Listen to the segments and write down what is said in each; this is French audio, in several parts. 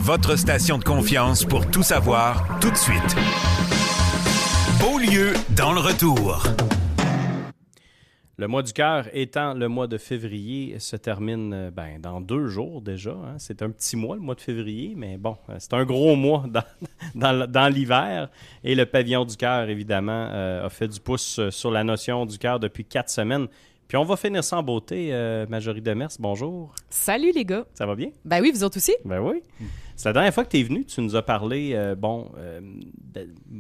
votre station de confiance pour tout savoir tout de suite. Beaulieu dans le retour. Le mois du cœur étant le mois de février se termine dans 2 jours déjà. Hein. C'est un petit mois, le mois de février, mais bon, c'est un gros mois dans l'hiver. Et le pavillon du cœur, évidemment, a fait du pouce sur la notion du cœur depuis 4 semaines. Puis on va finir ça en beauté. Marjorie Demers, bonjour. Salut les gars. Ça va bien? Ben oui, vous autres aussi? Ben oui. C'est la dernière fois que tu es venu, tu nous as parlé,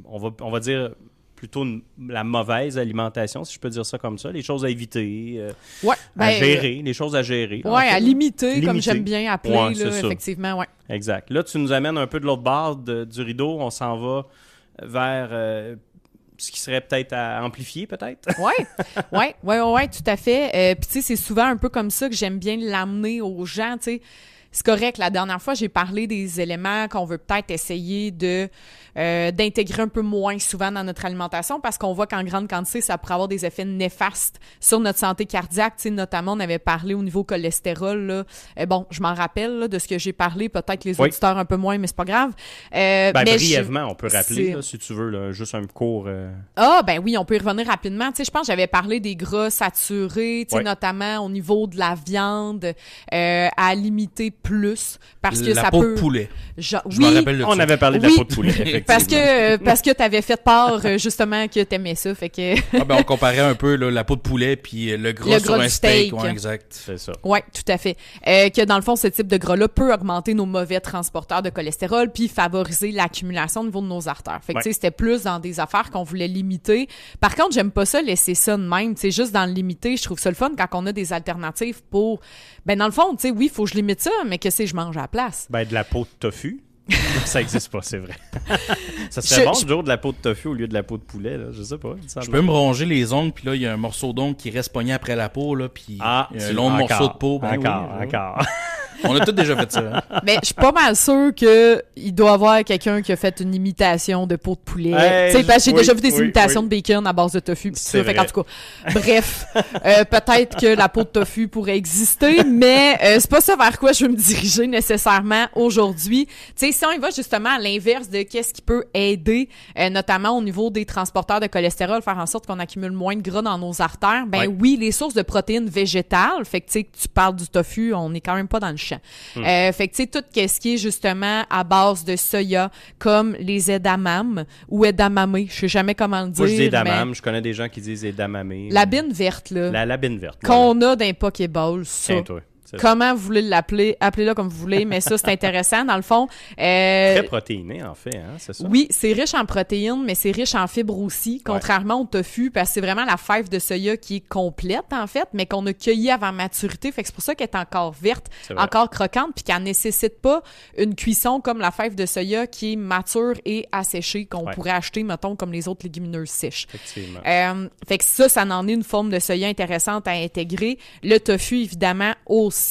on va dire plutôt la mauvaise alimentation, si je peux dire ça comme ça, les choses à éviter, à gérer, les choses à gérer. Oui, à limiter, comme j'aime bien appeler, ouais, là, effectivement, oui. Exact. Là, tu nous amènes un peu de l'autre bord du rideau, on s'en va vers ce qui serait peut-être à amplifier, peut-être? Oui, tout à fait. Puis tu sais, c'est souvent un peu comme ça que j'aime bien l'amener aux gens, tu sais. C'est correct, la dernière fois, j'ai parlé des éléments qu'on veut peut-être essayer d'intégrer un peu moins souvent dans notre alimentation parce qu'on voit qu'en grande quantité, ça pourrait avoir des effets néfastes sur notre santé cardiaque. Tu sais, notamment, on avait parlé au niveau cholestérol. Là. Je m'en rappelle là, de ce que j'ai parlé. Peut-être les auditeurs un peu moins, mais c'est pas grave. Mais brièvement, on peut rappeler, là, si tu veux, là, juste un court... Oui, on peut y revenir rapidement. Tu sais, je pense que j'avais parlé des gras saturés, tu sais, notamment au niveau de la viande, à limiter plus parce que ça peut... La peau de poulet. Je m'en rappelle de ça. On avait parlé de la peau de poulet, effectivement. Parce que t'avais fait part, justement, que t'aimais ça, fait que... on comparait un peu là, la peau de poulet puis le gras sur un steak. Ouais, exact. C'est ça. Oui, tout à fait. Que dans le fond, ce type de gras-là peut augmenter nos mauvais transporteurs de cholestérol puis favoriser l'accumulation au niveau de nos artères. Fait que, tu sais, c'était plus dans des affaires qu'on voulait limiter. Par contre, j'aime pas ça, laisser ça de même. Tu sais, juste dans le limiter, je trouve ça le fun quand on a des alternatives pour... dans le fond, tu sais, oui, il faut que je limite ça, mais qu'est-ce que je mange à la place? De la peau de tofu. Ça n'existe pas, c'est vrai. Ça serait bon, toujours de la peau de tofu au lieu de la peau de poulet, là. Je sais pas. Je peux me ronger les ongles, puis là, il y a un morceau d'ongle qui reste pogné après la peau, là, puis un long morceau de peau. Encore. On a tous déjà fait ça. Hein? Mais je suis pas mal sûre qu'il doit y avoir quelqu'un qui a fait une imitation de peau de poulet. Tu sais, parce que j'ai déjà vu des imitations de bacon à base de tofu. Pis ça, fait en tout cas, bref, peut-être que la peau de tofu pourrait exister, mais c'est pas ça vers quoi je veux me diriger nécessairement aujourd'hui. Tu sais, si on y va justement à l'inverse de qu'est-ce qui peut aider, notamment au niveau des transporteurs de cholestérol, faire en sorte qu'on accumule moins de gras dans nos artères, oui, les sources de protéines végétales, fait que tu sais, tu parles du tofu, on est quand même pas dans le champ. Fait que tu sais, tout ce qui est justement à base de soya, comme les edamame ou edamame, je sais jamais comment le dire. Moi, je dis edamame, je connais des gens qui disent edamame. La bine verte, là. La bine verte. Qu'on a dans les Pokéballs, ça. Tiens, toi. Comment vous voulez l'appeler? Appelez-le comme vous voulez, mais ça, c'est intéressant, dans le fond. Très protéiné, en fait, hein, c'est ça? Oui, c'est riche en protéines, mais c'est riche en fibres aussi, contrairement au tofu, parce que c'est vraiment la fève de soya qui est complète, en fait, mais qu'on a cueillie avant maturité. Fait que c'est pour ça qu'elle est encore verte, encore croquante, puis qu'elle nécessite pas une cuisson comme la fève de soya qui est mature et asséchée, qu'on pourrait acheter, mettons, comme les autres légumineuses sèches. Effectivement. Fait que ça en est une forme de soya intéressante à intégrer. Le tofu, évidemment, aussi.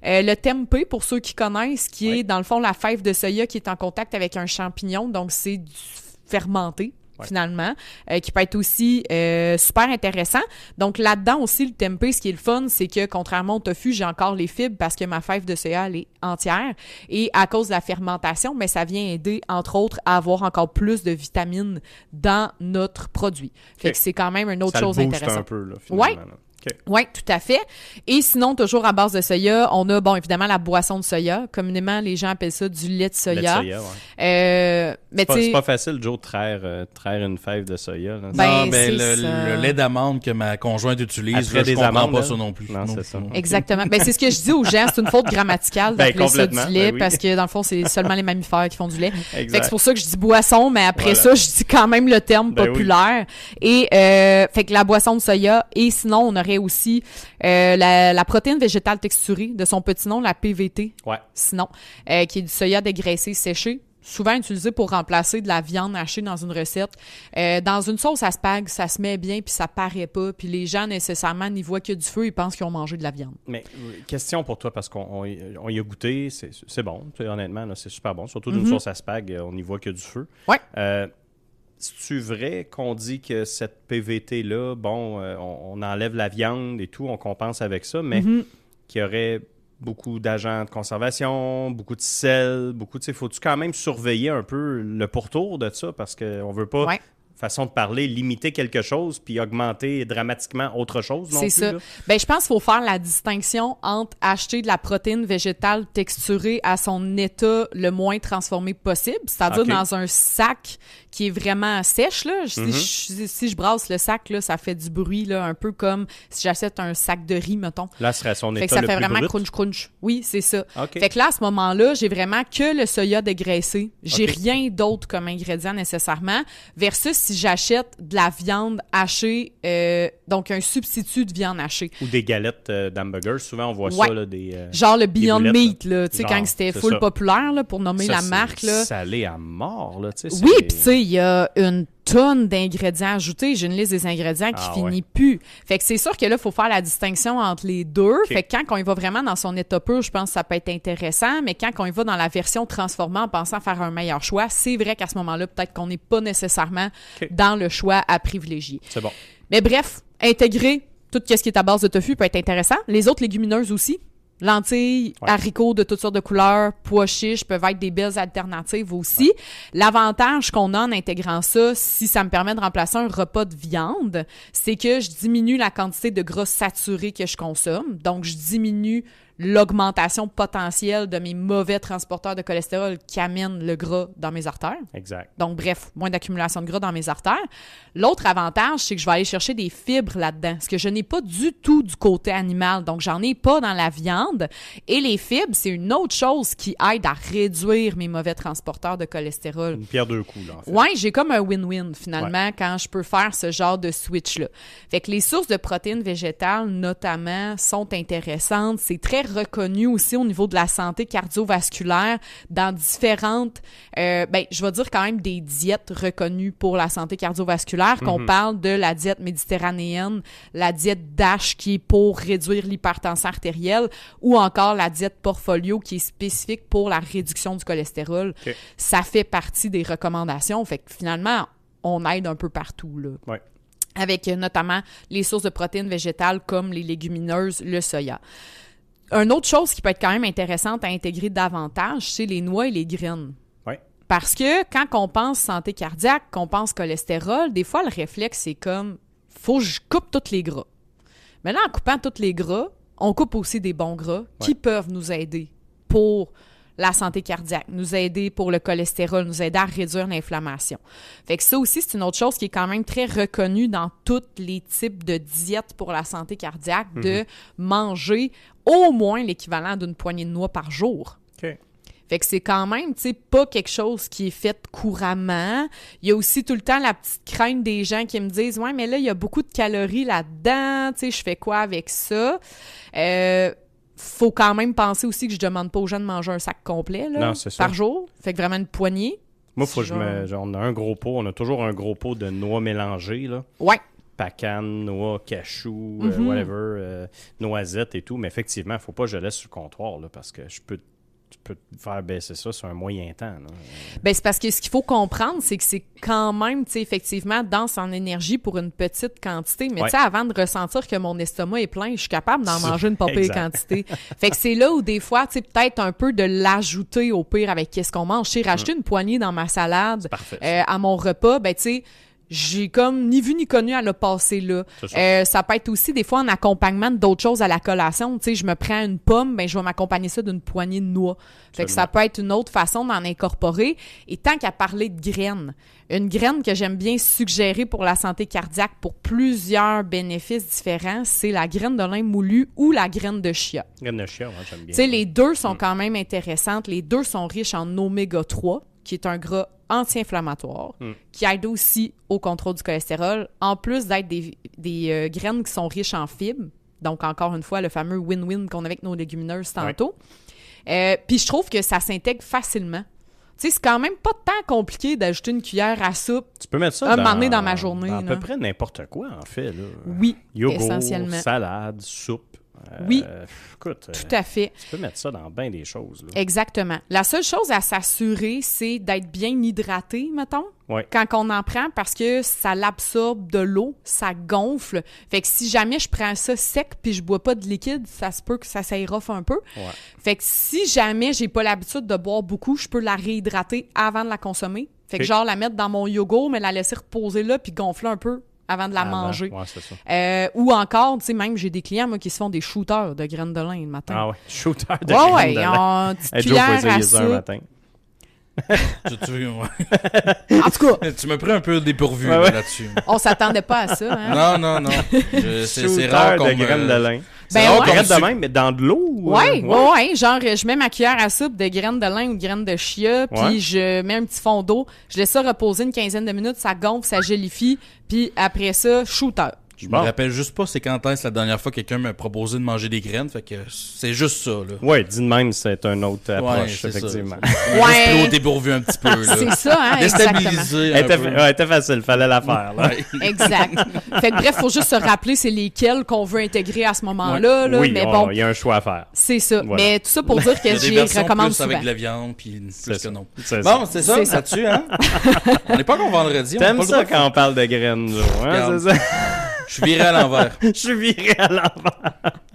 Le tempeh, pour ceux qui connaissent, qui est dans le fond la fève de soya qui est en contact avec un champignon, donc c'est du fermenté. Finalement, qui peut être aussi super intéressant. Donc là-dedans aussi, le tempeh, ce qui est le fun, c'est que contrairement au tofu, j'ai encore les fibres parce que ma fève de soya, elle est entière. Et à cause de la fermentation, mais ça vient aider, entre autres, à avoir encore plus de vitamines dans notre produit. Fait que c'est quand même une autre chose intéressante. Un peu, là, finalement. Là. Okay. Oui, tout à fait. Et sinon, toujours à base de soya, on a, évidemment, la boisson de soya. Communément, les gens appellent ça du lait de soya. Lait de soya, mais c'est pas facile, Joe, de traire une fève de soya. Là. Le lait d'amande que ma conjointe utilise, je comprends pas ça non plus. Non, c'est ça. Exactement. C'est ce que je dis aux gens, c'est une faute grammaticale d'appeler ça du lait, parce que, dans le fond, c'est seulement les mammifères qui font du lait. Fait que c'est pour ça que je dis boisson, mais après ça, je dis quand même le terme populaire. Et fait que la boisson de soya, et sinon, on aurait aussi la protéine végétale texturée, de son petit nom, la PVT, sinon, qui est du soya dégraissé séché, souvent utilisé pour remplacer de la viande hachée dans une recette. Dans une sauce à spag, ça se met bien puis ça paraît pas, puis les gens nécessairement n'y voient que du feu, ils pensent qu'ils ont mangé de la viande. Mais question pour toi, parce qu'on y a goûté, c'est bon, honnêtement, là, c'est super bon, surtout d'une sauce à spag, on n'y voit que du feu. C'est-tu vrai qu'on dit que cette PVT-là, on enlève la viande et tout, on compense avec ça, mais qu'il y aurait beaucoup d'agents de conservation, beaucoup de sel, faut-tu quand même surveiller un peu le pourtour de ça parce qu'on veut pas... Ouais. Façon de parler, limiter quelque chose puis augmenter dramatiquement autre chose non plus. C'est ça. Là. Ben, je pense qu'il faut faire la distinction entre acheter de la protéine végétale texturée à son état le moins transformé possible, c'est-à-dire dans un sac qui est vraiment sèche. Là. Si je brasse le sac, là, ça fait du bruit, là, un peu comme si j'achète un sac de riz, mettons. Là, ce serait son état fait que ça le fait plus vraiment brut. crunch. Oui, c'est ça. Okay. Fait que là, à ce moment-là, j'ai vraiment que le soya dégraissé. J'ai rien d'autre comme ingrédient nécessairement. Versus si j'achète de la viande hachée, donc un substitut de viande hachée. Ou des galettes d'hamburgers. Souvent, on voit ça, là, genre le Beyond Meat, là, tu sais, quand c'était full ça. Populaire, là, pour nommer ça, la marque. Là. Salé à mort, là, tu sais. Oui, puis tu sais, il y a une tonne d'ingrédients ajoutés. J'ai une liste des ingrédients qui finit plus. Fait que c'est sûr que là, il faut faire la distinction entre les deux. Fait que quand on y va vraiment dans son état pur, je pense que ça peut être intéressant. Mais quand on y va dans la version transformée en pensant faire un meilleur choix, c'est vrai qu'à ce moment-là, peut-être qu'on n'est pas nécessairement dans le choix à privilégier. C'est bon. Mais bref, intégrer tout ce qui est à base de tofu peut être intéressant. Les autres légumineuses aussi. Lentilles, haricots de toutes sortes de couleurs, pois chiches peuvent être des belles alternatives aussi. L'avantage qu'on a en intégrant ça, si ça me permet de remplacer un repas de viande, c'est que je diminue la quantité de gras saturé que je consomme. Donc, je diminue l'augmentation potentielle de mes mauvais transporteurs de cholestérol qui amènent le gras dans mes artères. Exact. Donc, bref, moins d'accumulation de gras dans mes artères. L'autre avantage, c'est que je vais aller chercher des fibres là-dedans, ce que je n'ai pas du tout du côté animal. Donc, j'en ai pas dans la viande. Et les fibres, c'est une autre chose qui aide à réduire mes mauvais transporteurs de cholestérol. Une pierre deux coups, là, en fait. Oui, j'ai comme un win-win, finalement, quand je peux faire ce genre de switch-là. Fait que les sources de protéines végétales, notamment, sont intéressantes. C'est très reconnu aussi au niveau de la santé cardiovasculaire dans différentes, je vais dire quand même des diètes reconnues pour la santé cardiovasculaire, qu'on parle de la diète méditerranéenne, la diète DASH qui est pour réduire l'hypertension artérielle ou encore la diète Portfolio qui est spécifique pour la réduction du cholestérol. Okay. Ça fait partie des recommandations. Fait que finalement, on aide un peu partout, là. Ouais. Avec notamment les sources de protéines végétales comme les légumineuses, le soya. Une autre chose qui peut être quand même intéressante à intégrer davantage, c'est les noix et les graines. Oui. Parce que quand on pense santé cardiaque, qu'on pense cholestérol, des fois, le réflexe, c'est comme, faut que je coupe tous les gras. Mais là, en coupant tous les gras, on coupe aussi des bons gras qui peuvent nous aider pour la santé cardiaque, nous aider pour le cholestérol, nous aider à réduire l'inflammation. Fait que ça aussi, c'est une autre chose qui est quand même très reconnue dans tous les types de diètes pour la santé cardiaque, de manger au moins l'équivalent d'une poignée de noix par jour. OK. Fait que c'est quand même, tu sais, pas quelque chose qui est fait couramment. Il y a aussi tout le temps la petite crainte des gens qui me disent « Ouais, mais là, il y a beaucoup de calories là-dedans, tu sais, je fais quoi avec ça? » Faut quand même penser aussi que je demande pas aux gens de manger un sac complet là, par jour. Fait que vraiment une poignée. Moi, on a un gros pot. On a toujours un gros pot de noix mélangées, là. Ouais. Pacane, noix, cachou, noisettes et tout. Mais effectivement, il ne faut pas que je laisse sur le comptoir, là, parce que tu peux faire baisser ça sur un moyen temps. Là. Ben, c'est parce que ce qu'il faut comprendre, c'est que c'est quand même, tu sais, effectivement, dense en énergie pour une petite quantité. Mais tu sais, avant de ressentir que mon estomac est plein, je suis capable d'en manger une pas pire quantité. Fait que c'est là où des fois, tu sais, peut-être un peu de l'ajouter au pire avec qu'est-ce qu'on mange. J'ai racheté une poignée dans ma salade à mon repas. Ben, tu sais, j'ai comme ni vu ni connu à le passer là. Ça peut être aussi des fois en accompagnement d'autres choses à la collation. Tu sais, je me prends une pomme, ben je vais m'accompagner ça d'une poignée de noix. Fait que ça peut être une autre façon d'en incorporer. Et tant qu'à parler de graines, une graine que j'aime bien suggérer pour la santé cardiaque pour plusieurs bénéfices différents, c'est la graine de lin moulu ou la graine de chia. Graine de chia, moi j'aime bien. Tu sais, les deux sont quand même intéressantes. Les deux sont riches en oméga 3, qui est un gras anti-inflammatoire, qui aide aussi au contrôle du cholestérol, en plus d'être des graines qui sont riches en fibres. Donc, encore une fois, le fameux win-win qu'on a avec nos légumineuses tantôt. Puis, je trouve que ça s'intègre facilement. Tu sais, c'est quand même pas tant compliqué d'ajouter une cuillère à soupe. Tu peux mettre ça un moment donné dans ma journée. À peu près n'importe quoi, en fait. Là. Oui, yogourt, essentiellement. Salade, soupe. Oui. Écoute, tout à fait. Tu peux mettre ça dans bien des choses. Là. Exactement. La seule chose à s'assurer, c'est d'être bien hydraté, mettons, quand on en prend, parce que ça l'absorbe de l'eau, ça gonfle. Fait que si jamais je prends ça sec puis je bois pas de liquide, ça se peut que ça s'aéroffe un peu. Ouais. Fait que si jamais j'ai pas l'habitude de boire beaucoup, je peux la réhydrater avant de la consommer. Fait que genre la mettre dans mon yogourt, mais la laisser reposer là puis gonfler un peu avant de la manger. Ouais, c'est ça. Ou encore, tu sais, même j'ai des clients, moi, qui se font des shooters de graines de lin le matin. Ah ouais, shooters de graines de lin. Ouais, petite cuillère à ça. Matin. En tout cas, tu m'as pris un peu dépourvu là-dessus. On s'attendait pas à ça. Hein? Non. C'est rare qu'on de graines de lin. Ben graines de même, mais dans de l'eau? Ouais. Genre, je mets ma cuillère à soupe de graines de lin ou de graines de chia, puis je mets un petit fond d'eau. Je laisse ça reposer une quinzaine de minutes, ça gonfle, ça gélifie, puis après ça, shooter. Je me rappelle juste pas c'est quand est-ce la dernière fois que quelqu'un m'a proposé de manger des graines, fait que c'est juste ça, là. Oui, dis de même, c'est un autre approche, effectivement. Juste plus au dépourvu un petit peu, là. C'est ça, hein, déstabiliser un peu. Elle était facile, fallait la faire, là. Exact. Fait que bref, faut juste se rappeler c'est lesquels qu'on veut intégrer à ce moment-là, là. Oui, mais bon. Il y a un choix à faire. C'est ça. Voilà. Mais tout ça pour dire que j'y recommande souvent. Avec de la viande, puis plus que non. Bon, c'est ça là-dessus, hein? On n'est pas encore vendredi. T'aimes ça quand on parle de graines, hein, c'est ça? Je suis viré à l'envers.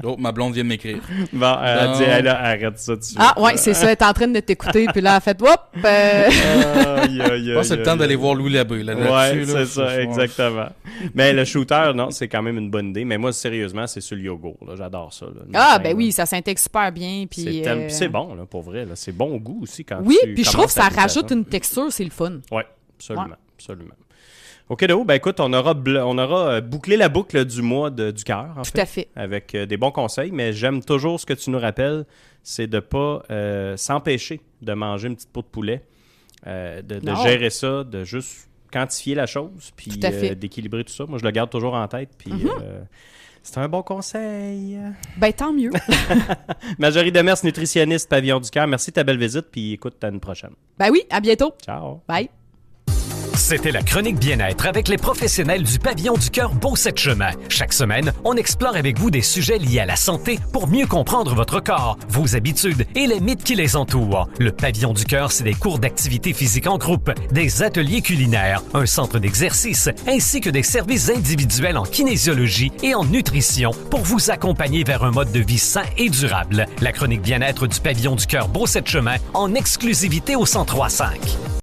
Oh, ma blonde vient de m'écrire. Bon, elle dit, arrête ça dessus. Ah, ouais, c'est ça. Elle est en train de t'écouter, puis là, elle a fait, hop! Je pense que c'est le temps d'aller voir Louis Labé, là-dessus. Ouais, c'est ça, exactement. Mais le shooter, non, c'est quand même une bonne idée. Mais moi, sérieusement, c'est sur le yogourt, là. J'adore ça, là. Ben oui, ça s'intègre super bien, puis... C'est bon, là, pour vrai, là. C'est bon au goût aussi quand oui, puis je trouve que ça rajoute une texture, c'est le fun. Oui, absolument. OK, ben écoute, on aura bouclé la boucle du mois du cœur, en fait. Tout à fait. Avec des bons conseils, mais j'aime toujours ce que tu nous rappelles, c'est de ne pas s'empêcher de manger une petite peau de poulet, de gérer ça, de juste quantifier la chose, puis d'équilibrer tout ça. Moi, je le garde toujours en tête, puis... c'est un bon conseil. Ben, tant mieux. Marjorie Demers, nutritionniste, Pavillon du Cœur. Merci de ta belle visite, puis écoute, à une prochaine. Ben oui, à bientôt. Ciao. Bye. C'était la chronique bien-être avec les professionnels du Pavillon du Cœur Beauceps-Chemin. Chaque semaine, on explore avec vous des sujets liés à la santé pour mieux comprendre votre corps, vos habitudes et les mythes qui les entourent. Le Pavillon du Cœur, c'est des cours d'activité physique en groupe, des ateliers culinaires, un centre d'exercice, ainsi que des services individuels en kinésiologie et en nutrition pour vous accompagner vers un mode de vie sain et durable. La chronique bien-être du Pavillon du Cœur Beauceps-Chemin en exclusivité au 103.5.